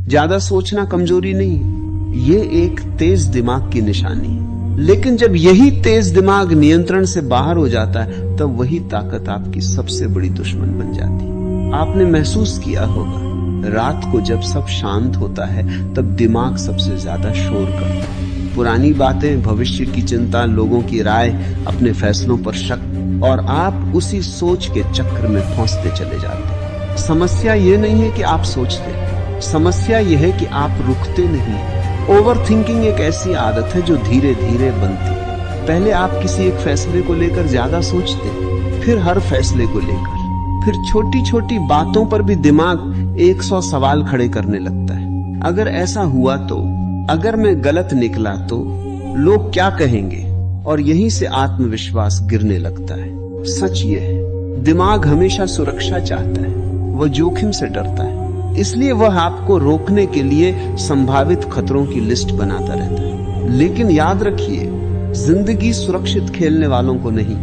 ज्यादा सोचना कमजोरी नहीं है, ये एक तेज दिमाग की निशानी है। लेकिन जब यही तेज दिमाग नियंत्रण से बाहर हो जाता है, तब वही ताकत आपकी सबसे बड़ी दुश्मन बन जाती है। आपने महसूस किया होगा, रात को जब सब शांत होता है तब दिमाग सबसे ज्यादा शोर करता है। पुरानी बातें, भविष्य की चिंता, लोगों की राय, अपने फैसलों पर शक, और आप उसी सोच के चक्र में फंसते चले जाते हैं। समस्या ये नहीं है कि आप सोचते, समस्या यह है कि आप रुकते नहीं। ओवर थिंकिंग एक ऐसी आदत है जो धीरे धीरे बनती है। पहले आप किसी एक फैसले को लेकर ज्यादा सोचते, फिर हर फैसले को लेकर, फिर छोटी छोटी बातों पर भी दिमाग 100 सवाल खड़े करने लगता है। अगर ऐसा हुआ तो, अगर मैं गलत निकला तो, लोग क्या कहेंगे, और यहीं से आत्मविश्वास गिरने लगता है। सच ये है, दिमाग हमेशा सुरक्षा चाहता है, वह जोखिम से डरता है, इसलिए वह आपको रोकने के लिए संभावित खतरों की लिस्ट बनाता रहता है। लेकिन याद रखिए, जिंदगी सुरक्षित खेलने वालों को नहीं,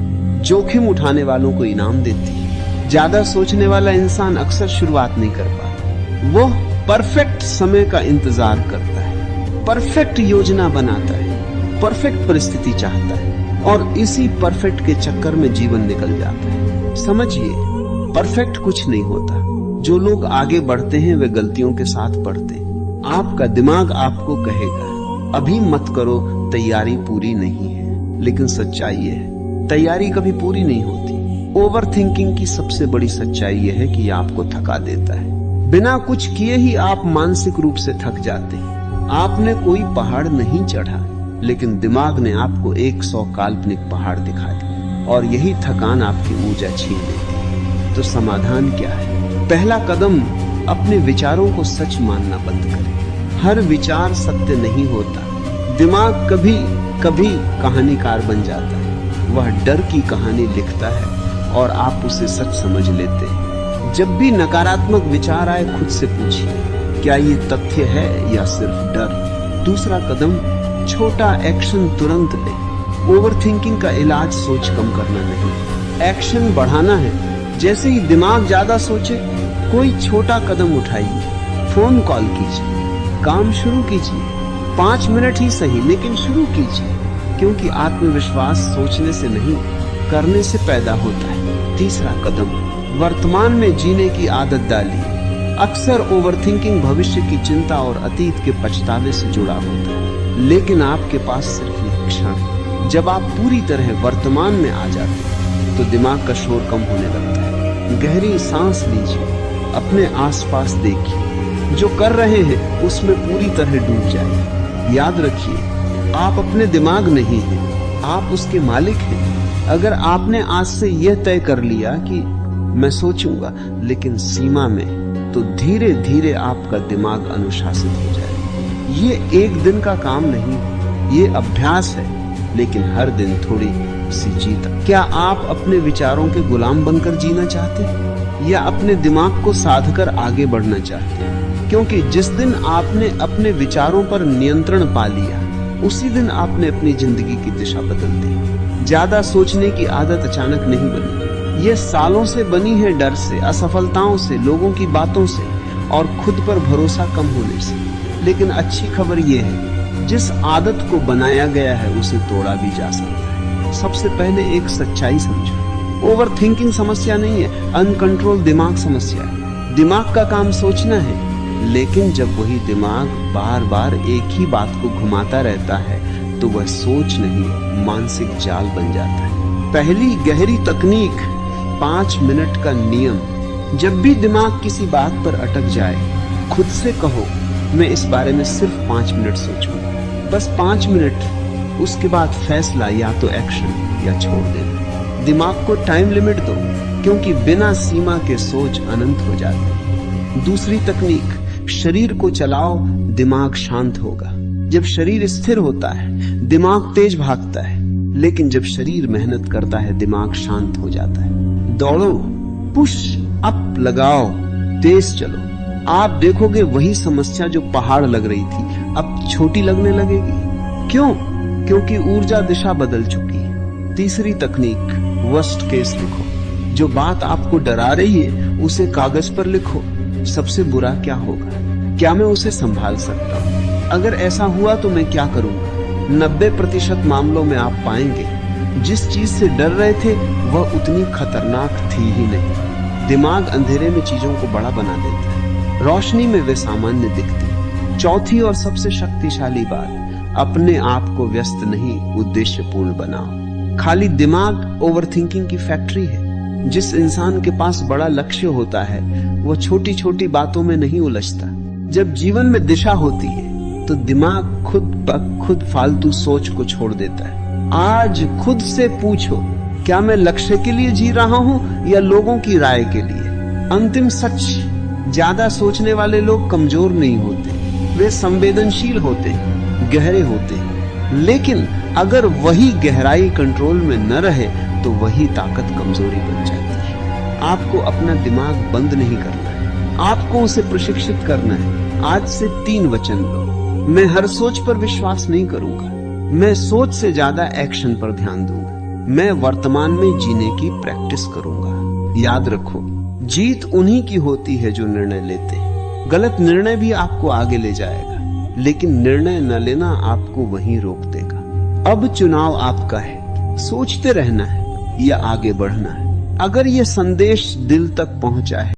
जोखिम उठाने वालों को इनाम देती है। ज्यादा सोचने वाला इंसान अक्सर शुरुआत नहीं कर पाता। वो परफेक्ट समय का इंतजार करता है, परफेक्ट योजना बनाता है, परफेक्ट परिस्थिति चाहता है, और इसी परफेक्ट के चक्कर में जीवन निकल जाता है। समझिए, परफेक्ट कुछ नहीं होता। जो लोग आगे बढ़ते हैं वे गलतियों के साथ बढ़ते हैं। आपका दिमाग आपको कहेगा, अभी मत करो, तैयारी पूरी नहीं है। लेकिन सच्चाई है, तैयारी कभी पूरी नहीं होती। ओवर थिंकिंग की सबसे बड़ी सच्चाई यह है कि आपको थका देता है। बिना कुछ किए ही आप मानसिक रूप से थक जाते हैं। आपने कोई पहाड़ नहीं चढ़ा, लेकिन दिमाग ने आपको 100 काल्पनिक पहाड़ दिखा दिए, और यही थकान आपकी ऊर्जा छीन लेती है। तो समाधान क्या है? पहला कदम, अपने विचारों को सच मानना बंद करें। हर विचार सत्य नहीं होता। दिमाग कभी कभी कहानीकार बन जाता है। वह डर की कहानी लिखता है और आप उसे सच समझ लेते हैं। जब भी नकारात्मक विचार आए, खुद से पूछिए, क्या ये तथ्य है या सिर्फ डर? दूसरा कदम, छोटा एक्शन तुरंत ले। ओवरथिंकिंग का इलाज सोच कम करना नहीं, एक्शन बढ़ाना है। जैसे ही दिमाग ज्यादा सोचे, कोई छोटा कदम उठाइए, फोन कॉल कीजिए, काम शुरू कीजिए। 5 मिनट ही सही, लेकिन शुरू कीजिए, क्योंकि आत्मविश्वास सोचने से नहीं, करने से पैदा होता है। तीसरा कदम, वर्तमान में जीने की आदत डालिए। अक्सर ओवरथिंकिंग भविष्य की चिंता और अतीत के पछतावे से जुड़ा होता है, लेकिन आपके पास सिर्फ एक क्षण है। जब आप पूरी तरह वर्तमान में आ जाते हैं, तो दिमाग का शोर कम होने लगता है। गहरी सांस लीजिए, अपने आसपास देखिए, जो कर रहे हैं उसमें पूरी तरह डूब जाइए। याद रखिए, आप अपने दिमाग नहीं हैं, आप उसके मालिक हैं। अगर आपने आज से यह तय कर लिया कि मैं सोचूंगा, लेकिन सीमा में, तो धीरे धीरे आपका दिमाग अनुशासित हो जाएगा। ये एक दिन का काम नहीं, ये अभ्यास है, लेकिन हर दिन थोड़ी सी जीत। क्या आप अपने विचारों के गुलाम बनकर जीना चाहते हैं, या अपने दिमाग को साधकर आगे बढ़ना चाहते हैं? क्योंकि जिस दिन आपने अपने विचारों पर नियंत्रण पा लिया, उसी दिन आपने अपनी जिंदगी की दिशा बदल दी। ज्यादा सोचने की आदत अचानक नहीं बनी, ये सालों से बनी है, डर से, असफलताओं से, लोगों की बातों से, और खुद पर भरोसा कम होने से। लेकिन अच्छी खबर यह है, जिस आदत को बनाया गया है उसे तोड़ा भी जा सकता है। सबसे पहले एक सच्चाई समझो, ओवर थिंकिंग समस्या नहीं है, अनकंट्रोल दिमाग समस्या है। दिमाग का काम सोचना है, लेकिन जब वही दिमाग बार बार एक ही बात को घुमाता रहता है, तो वह सोच नहीं, मानसिक जाल बन जाता है। पहली गहरी तकनीक, 5 मिनट का नियम। जब भी दिमाग किसी बात पर अटक जाए, खुद से कहो, मैं इस बारे में सिर्फ 5 मिनट सोचूंगा, बस 5 मिनट। उसके बाद फैसला, या तो एक्शन या छोड़ देना। दिमाग को टाइम लिमिट दो, क्योंकि बिना सीमा के सोच अनंत हो जाती है। दूसरी तकनीक, शरीर को चलाओ, दिमाग शांत होगा। जब शरीर स्थिर होता है, दिमाग तेज भागता है, लेकिन जब शरीर मेहनत करता है, दिमाग शांत हो जाता है। दौड़ो, पुश अप लगाओ, तेज चलो। आप देखोगे वही समस्या जो पहाड़ लग रही थी, अब छोटी लगने लगेगी। क्यों? क्योंकि ऊर्जा दिशा बदल चुकी है। तीसरी तकनीक, वर्स्ट केस लिखो। जो बात आपको डरा रही है, उसे कागज पर लिखो। सबसे बुरा क्या होगा? क्या मैं उसे संभाल सकता हूँ? अगर ऐसा हुआ तो मैं क्या करूंगा? 90% मामलों में आप पाएंगे जिस चीज से डर रहे थे वह उतनी खतरनाक थी ही नहीं। दिमाग अंधेरे में चीजों को बड़ा बना देता है, रोशनी में वे सामान्य दिखती। चौथी और सबसे शक्तिशाली बात, अपने आप को व्यस्त नहीं, उद्देश्यपूर्ण बनाओ। खाली दिमाग ओवरथिंकिंग की फैक्ट्री है। जिस इंसान के पास बड़ा लक्ष्य होता है वो छोटी छोटी बातों में नहीं उलझता। जब जीवन में दिशा होती है तो दिमाग खुद ब खुद फालतू सोच को छोड़ देता है। आज खुद से पूछो, क्या मैं लक्ष्य के लिए जी रहा हूं या लोगों की राय के लिए? अंतिम सच, ज्यादा सोचने वाले लोग कमजोर नहीं होते, वे संवेदनशील होते, गहरे होते। लेकिन अगर वही गहराई कंट्रोल में न रहे तो वही ताकत कमजोरी बन जाती है। आपको अपना दिमाग बंद नहीं करना है, आपको उसे प्रशिक्षित करना है। आज से 3 वचन लो। मैं हर सोच पर विश्वास नहीं करूंगा, मैं सोच से ज्यादा एक्शन पर ध्यान दूंगा, मैं वर्तमान में जीने की प्रैक्टिस करूंगा। याद रखो, जीत उन्हीं की होती है जो निर्णय लेते हैं। गलत निर्णय भी आपको आगे ले जाएगा, लेकिन निर्णय न लेना आपको वहीं रोक देगा। अब चुनाव आपका है, सोचते रहना है या आगे बढ़ना है। अगर यह संदेश दिल तक पहुंचा है